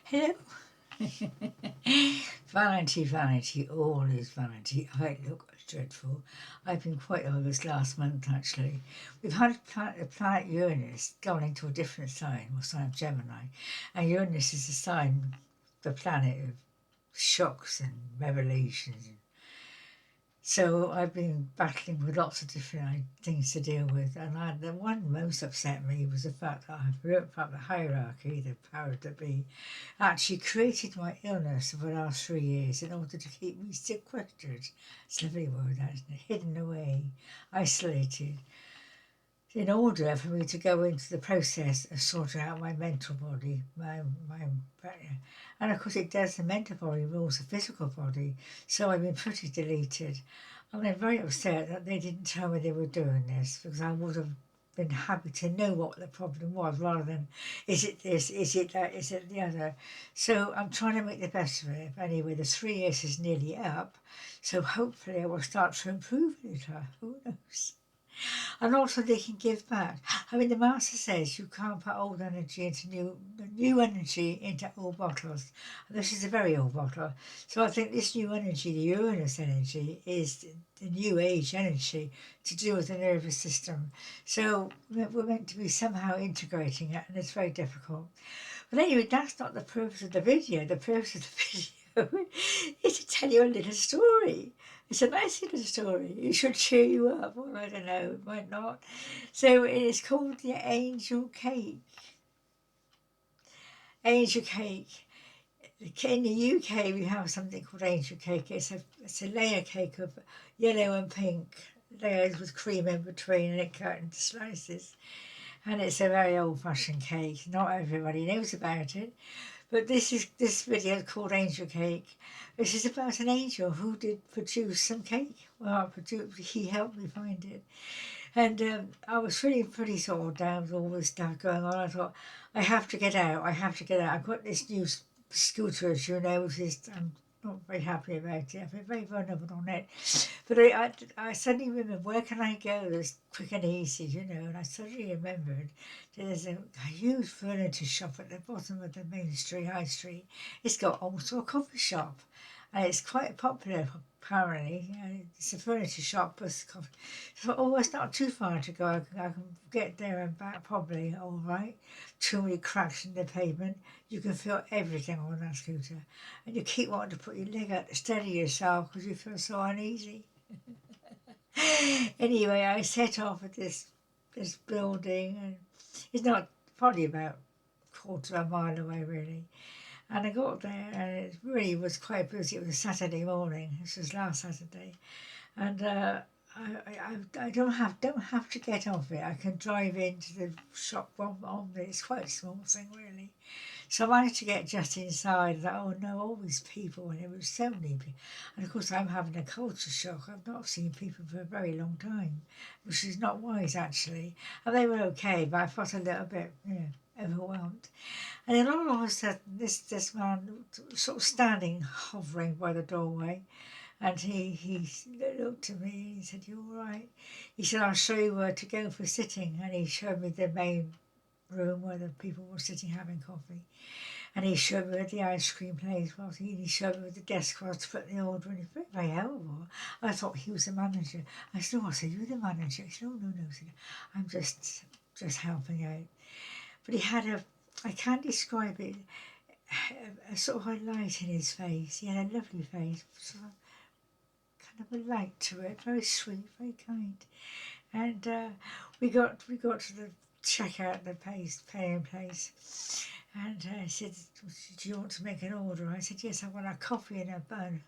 Hello. Vanity, vanity, all is vanity. I look dreadful. I've been quite ill this last month, actually. We've had the planet Uranus going into a different sign, or sign of Gemini, and Uranus is a sign, the planet of shocks and revelations. So I've been battling with lots of different things to deal with, and the one most upset me was the fact that I've learned about the hierarchy, the power that be, actually created my illness for the last 3 years in order to keep me sequestered. It's a lovely word, isn't it? Hidden away, isolated, in order for me to go into the process of sorting out my mental body, and of course it does. The mental body rules the physical body, so I've been pretty deleted. And I'm very upset that they didn't tell me they were doing this, because I would have been happy to know what the problem was, rather than is it this, is it that, is it the other. So I'm trying to make the best of it. Anyway, the 3 years is nearly up, so hopefully I will start to improve a little. Who knows? And also they can give back. I mean, the master says you can't put old energy into new energy into old bottles. And this is a very old bottle. So I think this new energy, the Uranus energy, is the new age energy to do with the nervous system. So we're meant to be somehow integrating it, and it's very difficult. But anyway, that's not the purpose of the video. The purpose of the video is to tell you a little story. It's a nice little story. It should cheer you up, or I don't know, it might not. So it is called the Angel Cake. Angel Cake. In the UK, we have something called Angel Cake. It's a layer cake of yellow and pink layers with cream in between, and it cut into slices. And it's a very old-fashioned cake. Not everybody knows about it. But this video is called Angel Cake. This is about an angel who did produce some cake. Well, he helped me find it. And I was feeling pretty sort of down with all this stuff going on. I thought, I have to get out. I've got this new scooter, as you know, which is, I'm not very happy about it. I've been very vulnerable on it. But I suddenly remembered, where can I go that's quick and easy, and I suddenly remembered there's a huge furniture shop at the bottom of the main street, High Street. It's got also a coffee shop, and it's quite popular apparently. It's a furniture shop plus coffee. So, it's not too far to go. I can get there and back probably all right. Too many cracks in the pavement. You can feel everything on that scooter, and you keep wanting to put your leg out to steady yourself because you feel so uneasy. Anyway, I set off at this building, and it's not probably about a quarter of a mile away really. And I got there, and it really was quite busy. It was a Saturday morning. This was last Saturday, and I don't have to get off it. I can drive into the shop on it. It's quite a small thing really. So I managed to get just inside. And oh no, all these people, and it was so many people. And of course, I'm having a culture shock. I've not seen people for a very long time, which is not wise actually. And they were okay, but I felt a little bit, overwhelmed. And then all of a sudden, this man sort of standing, hovering by the doorway, and he looked at me and he said, "You all right?" He said, "I'll show you where to go for sitting." And he showed me the main room where the people were sitting having coffee. And he showed me where the ice cream place was. He showed me where the desk was to put the order in. He was very, very helpful. I thought he was the manager. I said, "Oh," I said, "You're the manager?" He said, "Oh, no, no." I said, "I'm just helping out." But he had I can't describe it, a sort of a light in his face. He had a lovely face, sort of kind of a light to it, very sweet, very kind. And we got to the checkout, the paying place, and he said, "Do you want to make an order?" I said, "Yes, I want a coffee and a bun."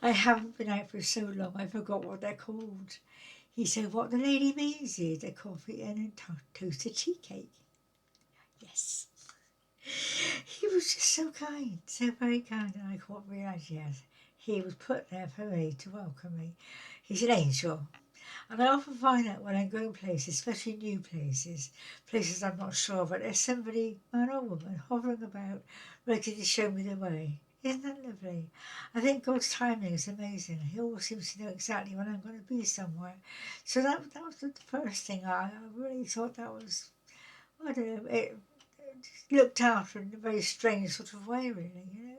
I haven't been out for so long, I forgot what they're called. He said, "What the lady means is a coffee and a toasted tea cake." Yes. He was just so kind, so very kind, and I quite realised, yes, he was put there for me to welcome me. He's an angel. And I often find that when I go places, especially new places I'm not sure, but there's somebody, man or woman, hovering about, ready to show me the way. Isn't that lovely? I think God's timing is amazing. He always seems to know exactly when I'm going to be somewhere. So that was the first thing. I really thought that was, I don't know, looked after in a very strange sort of way, really,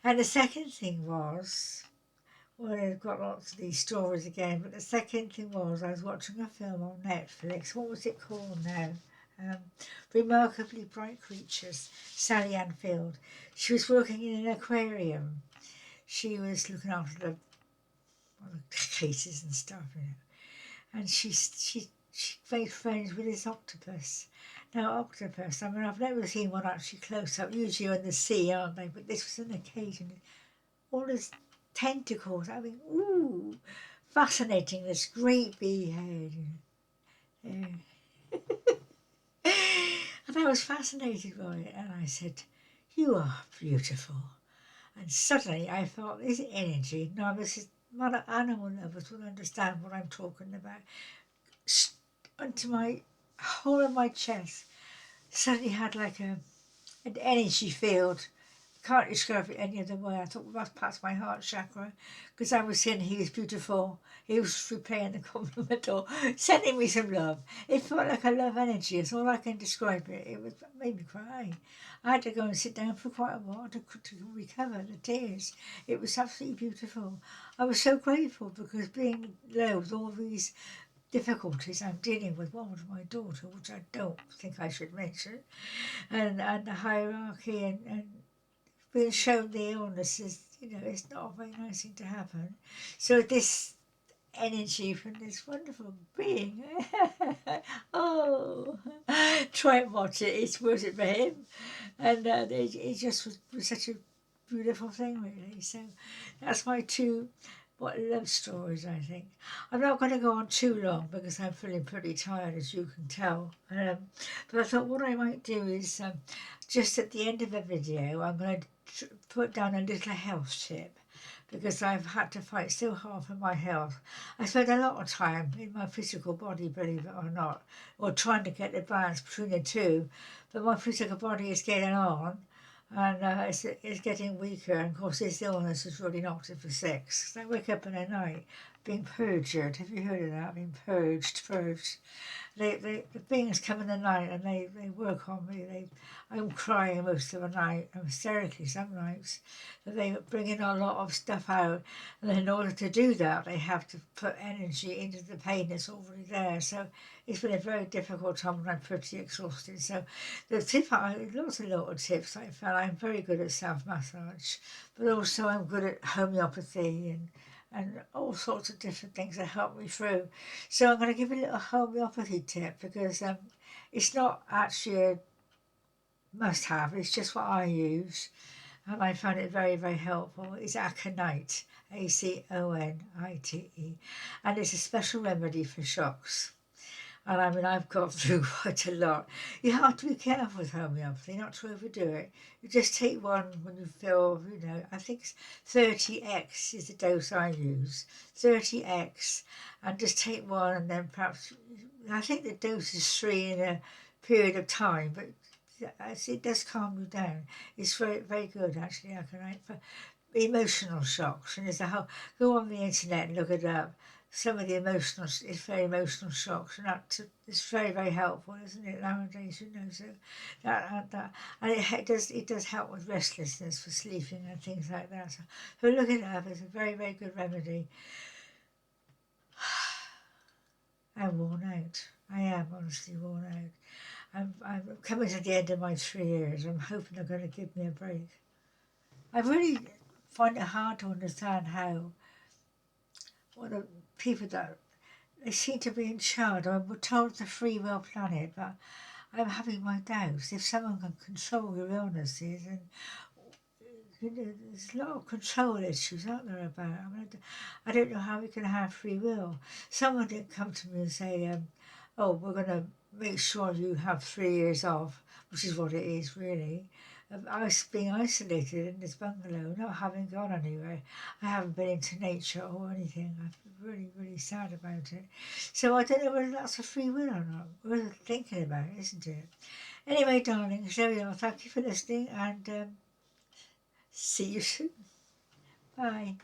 And the second thing was, well, I've got lots of these stories again, but the second thing was I was watching a film on Netflix. What was it called now? Um, Remarkably Bright Creatures, Sally Ann Field. She was working in an aquarium. She was looking after the cases and stuff, and she made friends with this octopus. Now, octopus, I mean, I've never seen one actually close up. Usually you're in the sea, aren't they? But this was an occasion. All his tentacles, I mean, ooh, fascinating, this great big head. And I was fascinated by it, and I said, "You are beautiful." And suddenly I felt this energy. Now, this is animal lovers will understand what I'm talking about. Onto my whole of my chest, suddenly had like an energy field. Can't describe it any other way. I thought, well, that's past my heart chakra, because I was saying he was beautiful. He was repaying the compliment or sending me some love. It felt like a love energy. It's all I can describe it. It made me cry. I had to go and sit down for quite a while to recover the tears. It was absolutely beautiful. I was so grateful, because being there with all these difficulties I'm dealing with, one with my daughter, which I don't think I should mention, and the hierarchy and being shown the illness is, it's not a very nice thing to happen. So this energy from this wonderful being, oh, try and watch it. It's worth it for him, and it just was such a beautiful thing, really. So that's my two love stories, I think. I'm not going to go on too long because I'm feeling pretty tired, as you can tell. But I thought what I might do is just at the end of a video, I'm going to put down a little health tip, because I've had to fight so hard for my health. I spend a lot of time in my physical body, believe it or not, or trying to get the balance between the two. But my physical body is getting on, and it's getting weaker. And of course, this illness has really knocked it for six. So I wake up in the night being purged. Have you heard of that? Being purged. The beings come in the night and they work on me. I'm crying most of the night. I'm hysterically some nights. They bring in a lot of stuff out, and in order to do that, they have to put energy into the pain that's already there. So it's been a very difficult time, and I'm pretty exhausted. So the tip, lots of little tips I found. I'm very good at self-massage, but also I'm good at homeopathy and all sorts of different things that help me through. So I'm going to give a little homeopathy tip, because it's not actually a must-have, it's just what I use, and I find it very, very helpful. It's aconite, Aconite, and it's a special remedy for shocks. And I mean, I've gone through quite a lot. You have to be careful with homeopathy, not to overdo it. You just take one when you feel, I think 30x is the dose I use. 30x, and just take one, and then perhaps, I think the dose is 3 in a period of time, but it does calm you down. It's very, very good, actually, aconite, for emotional shocks. And there's go on the internet and look it up. Some of the it's very emotional shocks, and it's very, very helpful, isn't it, nowadays, so and it does help with restlessness for sleeping and things like that. So look it up. It's a very, very good remedy. I'm worn out. I am honestly worn out. I'm coming to the end of my 3 years. I'm hoping they're going to give me a break. I really find it hard to understand how the people that they seem to be in charge. I mean, we're told it's a free will planet, but I'm having my doubts. If someone can control your illnesses, and there's a lot of control issues, aren't there, about? I mean, I don't know how we can have free will. Someone did come to me and say, "Oh, we're going to make sure you have 3 years off," which is what it is, really. I was being isolated in this bungalow, not having gone anywhere. I haven't been into nature or anything. I'm really, really sad about it. So I don't know whether that's a free will or not. Worth thinking about, isn't it? Anyway, darlings, there we are. Thank you for listening, and see you soon. Bye.